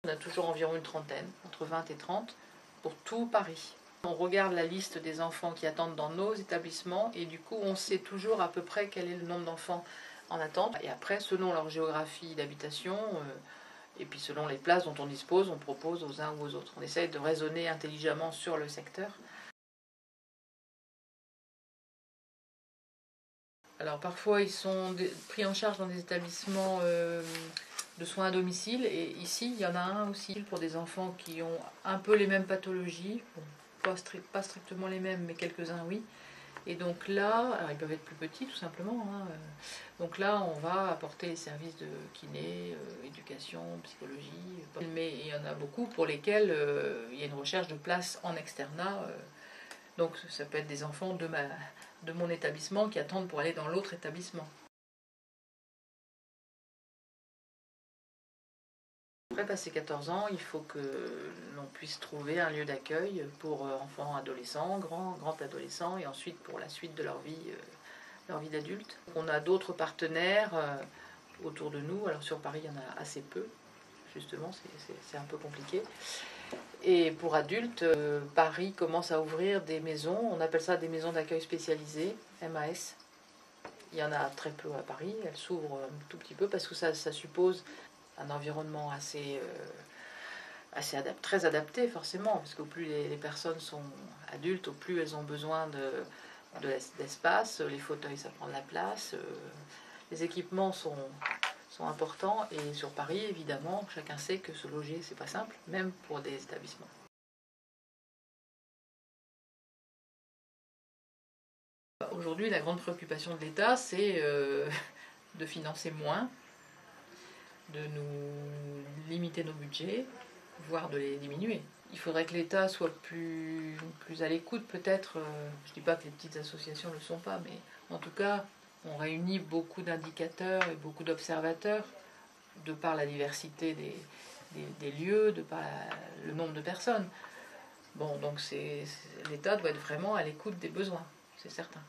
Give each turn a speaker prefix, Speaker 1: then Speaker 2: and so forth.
Speaker 1: On a toujours environ une trentaine, entre 20 et 30, pour tout Paris. On regarde la liste des enfants qui attendent dans nos établissements et du coup on sait toujours à peu près quel est le nombre d'enfants en attente. Et après, selon leur géographie d'habitation et puis selon les places dont on dispose, on propose aux uns ou aux autres. On essaye de raisonner intelligemment sur le secteur. Alors parfois ils sont pris en charge dans des établissements de soins à domicile et ici il y en a un aussi pour des enfants qui ont un peu les mêmes pathologies, bon, pas strictement les mêmes mais quelques-uns oui. Et donc là, alors ils peuvent être plus petits tout simplement, hein, donc là on va apporter les services de kiné, éducation, psychologie, mais il y en a beaucoup pour lesquels il y a une recherche de place en externat, donc ça peut être des enfants de mon établissement qui attendent pour aller dans l'autre établissement. Après passer 14 ans, il faut que l'on puisse trouver un lieu d'accueil pour enfants, adolescents, grands adolescents, et ensuite pour la suite de leur vie d'adulte. On a d'autres partenaires autour de nous. Alors sur Paris, il y en a assez peu, justement, c'est un peu compliqué. Et pour adultes, Paris commence à ouvrir des maisons, on appelle ça des maisons d'accueil spécialisées, MAS. Il y en a très peu à Paris, elles s'ouvrent un tout petit peu parce que ça suppose un environnement très adapté forcément, parce qu'au plus les personnes sont adultes, au plus elles ont besoin d'espace, les fauteuils ça prend de la place, les équipements sont importants, et sur Paris évidemment chacun sait que se loger c'est pas simple, même pour des établissements. Aujourd'hui la grande préoccupation de l'État c'est de financer moins, de nous limiter nos budgets, voire de les diminuer. Il faudrait que l'État soit plus à l'écoute peut-être. Je ne dis pas que les petites associations ne le sont pas, mais en tout cas, on réunit beaucoup d'indicateurs et beaucoup d'observateurs de par la diversité des lieux, de par le nombre de personnes. Bon, donc l'État doit être vraiment à l'écoute des besoins, c'est certain.